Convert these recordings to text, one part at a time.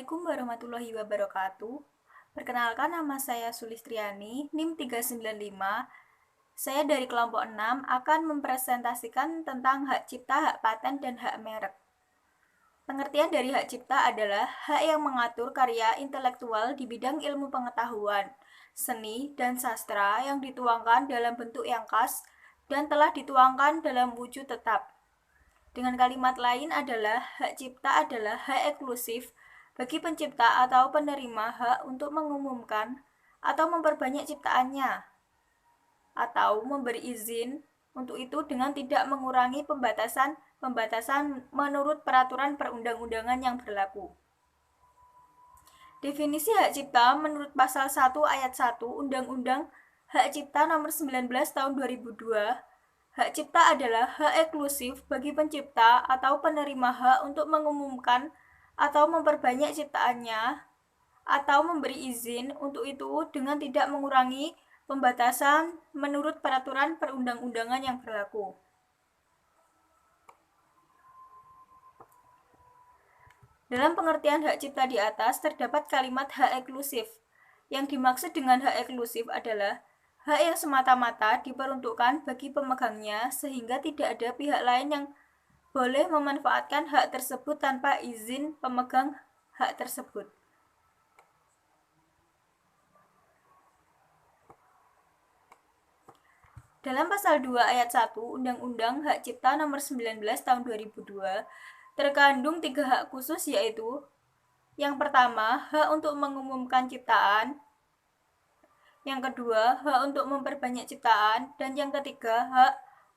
Assalamualaikum warahmatullahi wabarakatuh. Perkenalkan, nama saya Sulistriani, NIM 395. Saya dari kelompok 6 akan mempresentasikan tentang hak cipta, hak paten, dan hak merek. Pengertian dari hak cipta adalah hak yang mengatur karya intelektual di bidang ilmu pengetahuan, seni, dan sastra yang dituangkan dalam bentuk yang khas dan telah dituangkan dalam wujud tetap. Dengan kalimat lain adalah hak cipta adalah hak eksklusif bagi pencipta atau penerima hak untuk mengumumkan atau memperbanyak ciptaannya, atau memberi izin untuk itu dengan tidak mengurangi pembatasan menurut peraturan perundang-undangan yang berlaku. Definisi hak cipta menurut pasal 1 ayat 1 Undang-Undang Hak Cipta Nomor 19 Tahun 2002, hak cipta adalah hak eksklusif bagi pencipta atau penerima hak untuk mengumumkan atau memperbanyak ciptaannya atau memberi izin untuk itu dengan tidak mengurangi pembatasan menurut peraturan perundang-undangan yang berlaku. Dalam pengertian hak cipta di atas terdapat kalimat hak eksklusif. Yang dimaksud dengan hak eksklusif adalah hak yang semata-mata diperuntukkan bagi pemegangnya sehingga tidak ada pihak lain yang boleh memanfaatkan hak tersebut tanpa izin pemegang hak tersebut. Dalam pasal 2 ayat 1 Undang-Undang Hak Cipta Nomor 19 Tahun 2002 terkandung 3 hak khusus, yaitu yang pertama, hak untuk mengumumkan ciptaan, yang kedua, hak untuk memperbanyak ciptaan, dan yang ketiga, hak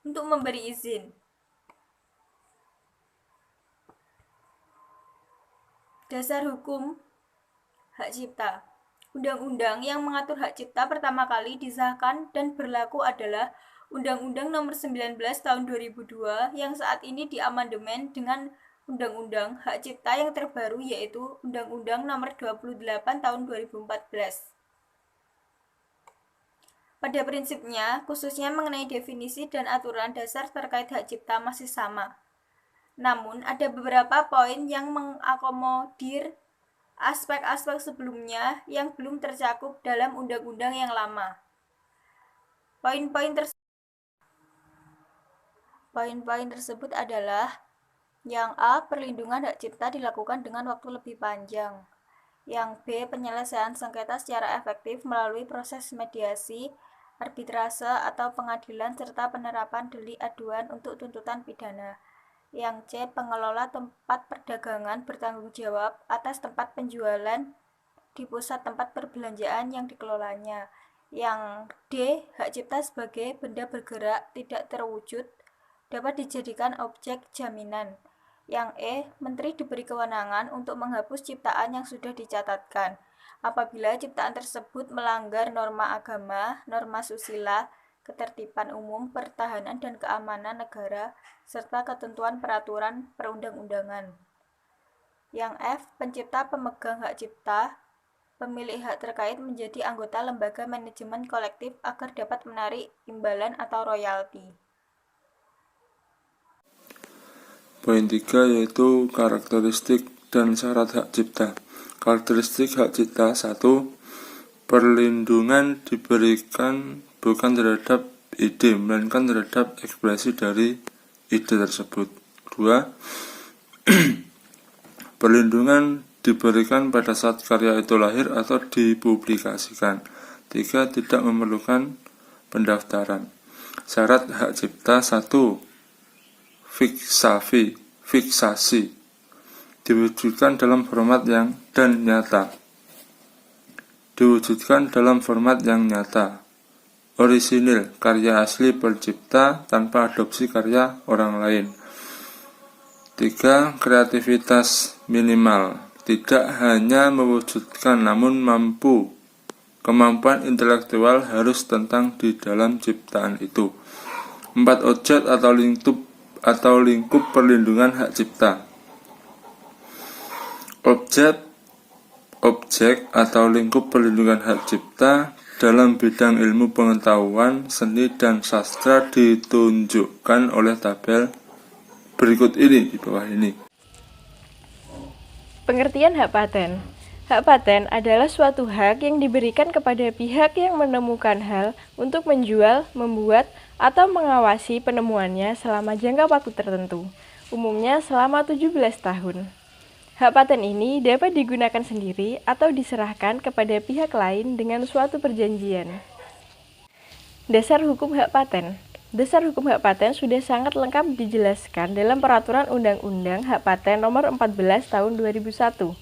untuk memberi izin. Dasar hukum hak cipta. Undang-undang yang mengatur hak cipta pertama kali disahkan dan berlaku adalah Undang-Undang Nomor 19 Tahun 2002 yang saat ini diamandemen dengan Undang-Undang Hak Cipta yang terbaru, yaitu Undang-Undang Nomor 28 Tahun 2014. Pada prinsipnya, khususnya mengenai definisi dan aturan dasar terkait hak cipta masih sama. Namun, ada beberapa poin yang mengakomodir aspek-aspek sebelumnya yang belum tercakup dalam undang-undang yang lama. Poin-poin tersebut adalah: yang A. Perlindungan hak cipta dilakukan dengan waktu lebih panjang. Yang B. Penyelesaian sengketa secara efektif melalui proses mediasi, arbitrase, atau pengadilan serta penerapan delik aduan untuk tuntutan pidana. Yang C. Pengelola tempat perdagangan bertanggung jawab atas tempat penjualan di pusat tempat perbelanjaan yang dikelolanya. Yang D. Hak cipta sebagai benda bergerak tidak terwujud dapat dijadikan objek jaminan. Yang E. Menteri diberi kewenangan untuk menghapus ciptaan yang sudah dicatatkan apabila ciptaan tersebut melanggar norma agama, norma susila, ketertiban umum, pertahanan dan keamanan negara, serta ketentuan peraturan perundang-undangan. Yang F. Pencipta pemegang hak cipta, pemilik hak terkait menjadi anggota lembaga manajemen kolektif agar dapat menarik imbalan atau royalti. Poin 3 yaitu karakteristik dan syarat hak cipta. Karakteristik hak cipta: 1. Perlindungan diberikan bukan terhadap ide, melainkan terhadap ekspresi dari ide tersebut. 2. Perlindungan diberikan pada saat karya itu lahir atau dipublikasikan. 3. Tidak memerlukan pendaftaran. Syarat hak cipta: 1. Fiksasi diwujudkan dalam format yang nyata. Diwujudkan dalam format yang nyata. Orisinil, karya asli pencipta tanpa adopsi karya orang lain. 3. Kreativitas minimal, tidak hanya mewujudkan namun mampu. Kemampuan intelektual harus tentang di dalam ciptaan itu. 4. Objek atau lingkup perlindungan hak cipta. Objek atau lingkup perlindungan hak cipta dalam bidang ilmu pengetahuan, seni, dan sastra ditunjukkan oleh tabel berikut ini di bawah ini. Pengertian hak paten. Hak paten adalah suatu hak yang diberikan kepada pihak yang menemukan hal untuk menjual, membuat, atau mengawasi penemuannya selama jangka waktu tertentu, umumnya selama 17 tahun. Hak paten ini dapat digunakan sendiri atau diserahkan kepada pihak lain dengan suatu perjanjian. Dasar hukum hak paten. Dasar hukum hak paten sudah sangat lengkap dijelaskan dalam Peraturan Undang-Undang Hak Paten Nomor 14 Tahun 2001.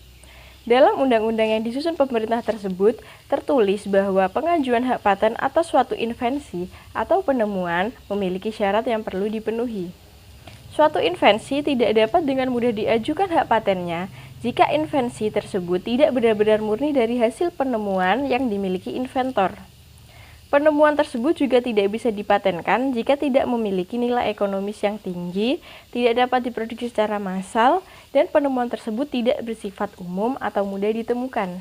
Dalam undang-undang yang disusun pemerintah tersebut, tertulis bahwa pengajuan hak paten atas suatu invensi atau penemuan memiliki syarat yang perlu dipenuhi. Suatu invensi tidak dapat dengan mudah diajukan hak patennya jika invensi tersebut tidak benar-benar murni dari hasil penemuan yang dimiliki inventor. Penemuan tersebut juga tidak bisa dipatenkan jika tidak memiliki nilai ekonomis yang tinggi, tidak dapat diproduksi secara massal, dan penemuan tersebut tidak bersifat umum atau mudah ditemukan.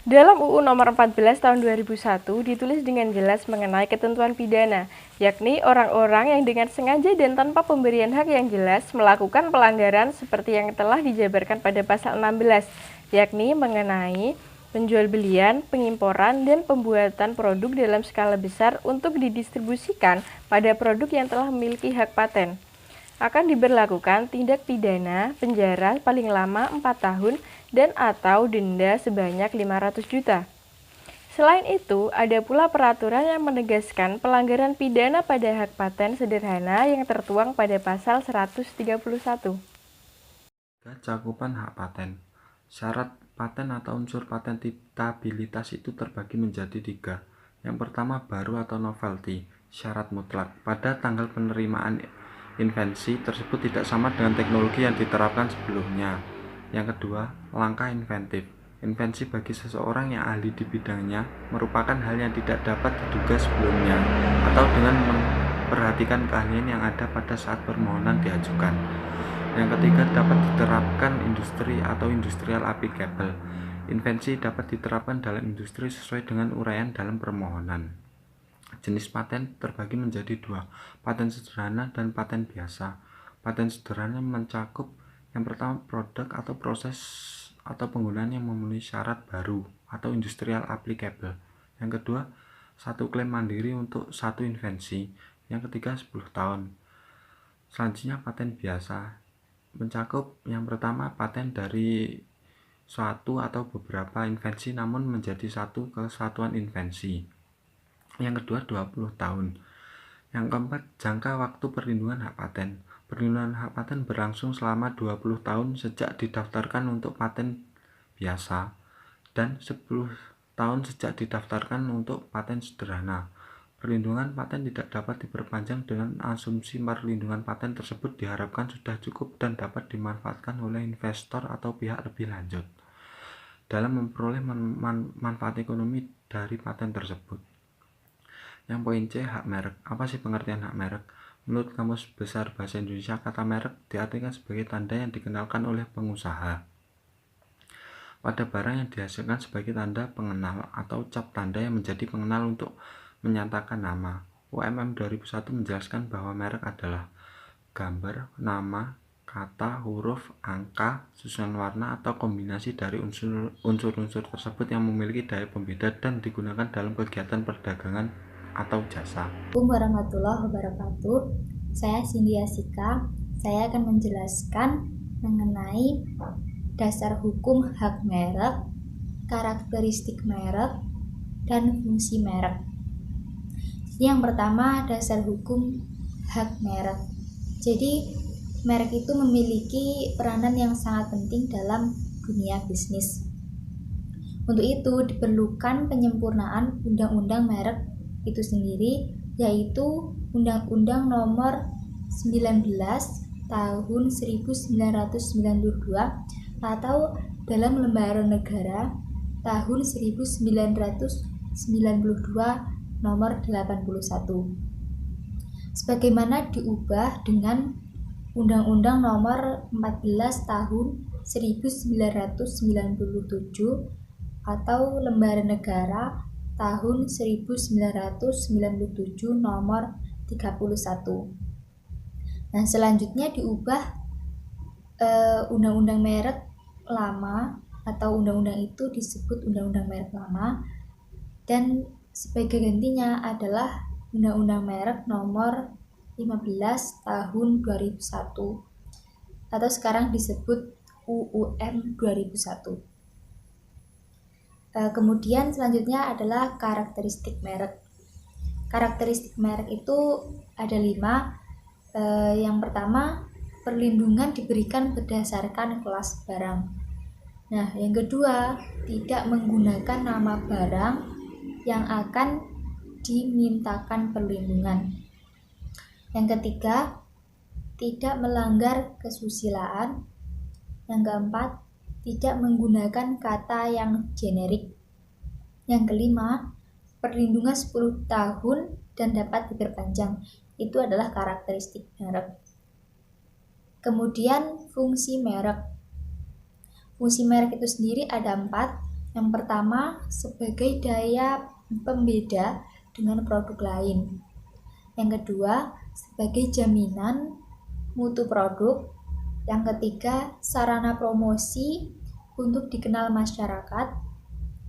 Dalam UU Nomor 14 Tahun 2001 ditulis dengan jelas mengenai ketentuan pidana, yakni orang-orang yang dengan sengaja dan tanpa pemberian hak yang jelas melakukan pelanggaran seperti yang telah dijabarkan pada pasal 16, yakni mengenai penjualbelian, pengimporan, dan pembuatan produk dalam skala besar untuk didistribusikan pada produk yang telah memiliki hak paten. Akan diberlakukan tindak pidana penjara paling lama 4 tahun dan atau denda sebanyak 500 juta. Selain itu, ada pula peraturan yang menegaskan pelanggaran pidana pada hak paten sederhana yang tertuang pada pasal 131. Cakupan hak paten. Syarat paten atau unsur patentabilitas itu terbagi menjadi 3. Yang pertama, baru atau novelty, syarat mutlak. Pada tanggal penerimaan invensi tersebut tidak sama dengan teknologi yang diterapkan sebelumnya. Yang kedua, langkah inventif. Invensi bagi seseorang yang ahli di bidangnya merupakan hal yang tidak dapat diduga sebelumnya atau dengan memperhatikan keahlian yang ada pada saat permohonan diajukan. Yang ketiga, dapat diterapkan industri atau industrial applicable. Invensi dapat diterapkan dalam industri sesuai dengan uraian dalam permohonan. Jenis paten terbagi menjadi 2, paten sederhana dan paten biasa. Paten sederhana mencakup yang pertama, produk atau proses atau penggunaan yang memenuhi syarat baru atau industrial applicable. Yang kedua, satu klaim mandiri untuk satu invensi. Yang ketiga, 10 tahun. Selanjutnya, paten biasa mencakup yang pertama, paten dari suatu atau beberapa invensi namun menjadi satu kesatuan invensi. Yang kedua, 20 tahun. Yang keempat, jangka waktu perlindungan hak paten. Perlindungan hak paten berlangsung selama 20 tahun sejak didaftarkan untuk paten biasa dan 10 tahun sejak didaftarkan untuk paten sederhana. Perlindungan paten tidak dapat diperpanjang dengan asumsi perlindungan paten tersebut diharapkan sudah cukup dan dapat dimanfaatkan oleh investor atau pihak lebih lanjut dalam memperoleh manfaat ekonomi dari paten tersebut. Yang poin C, hak merek. Apa sih pengertian hak merek? Menurut Kamus Besar Bahasa Indonesia, kata merek diartikan sebagai tanda yang dikenalkan oleh pengusaha pada barang yang dihasilkan sebagai tanda pengenal atau cap tanda yang menjadi pengenal untuk menyatakan nama. UMM 2001 menjelaskan bahwa merek adalah gambar, nama, kata, huruf, angka, susunan warna, atau kombinasi dari unsur-unsur tersebut yang memiliki daya pembeda dan digunakan dalam kegiatan perdagangan atau jasa. Assalamualaikum warahmatullahi wabarakatuh. Saya Cindy Asika. Saya akan menjelaskan mengenai dasar hukum hak merek, karakteristik merek, dan fungsi merek. Yang pertama, dasar hukum hak merek. Jadi, merek itu memiliki peranan yang sangat penting dalam dunia bisnis. Untuk itu, diperlukan penyempurnaan undang-undang merek itu sendiri, yaitu Undang-Undang Nomor 19 Tahun 1992 atau dalam Lembaran Negara Tahun 1992 Nomor 81, sebagaimana diubah dengan Undang-Undang Nomor 14 Tahun 1997 atau Lembaran Negara Tahun 1997 Nomor 31. Nah, selanjutnya diubah undang-undang merek lama atau undang-undang itu disebut undang-undang merek lama, dan sebagai gantinya adalah undang-undang merek nomor 15 tahun 2001 atau sekarang disebut UUM 2001. Kemudian selanjutnya adalah karakteristik merek. Karakteristik merek itu ada 5. Yang pertama, perlindungan diberikan berdasarkan kelas barang. Nah, yang kedua, tidak menggunakan nama barang yang akan dimintakan perlindungan. Yang ketiga, tidak melanggar kesusilaan. Yang keempat, tidak menggunakan kata yang generik. Yang kelima, perlindungan 10 tahun dan dapat diperpanjang. Itu adalah karakteristik merek. Kemudian fungsi merek. Fungsi merek itu sendiri ada 4. Yang pertama, sebagai daya pembeda dengan produk lain. Yang kedua, sebagai jaminan mutu produk. Yang ketiga, sarana promosi untuk dikenal masyarakat.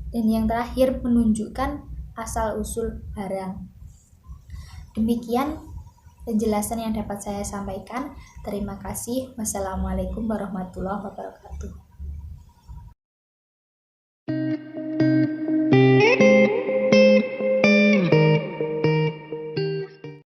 Dan yang terakhir, menunjukkan asal-usul barang. Demikian penjelasan yang dapat saya sampaikan. Terima kasih. Wassalamualaikum warahmatullahi wabarakatuh.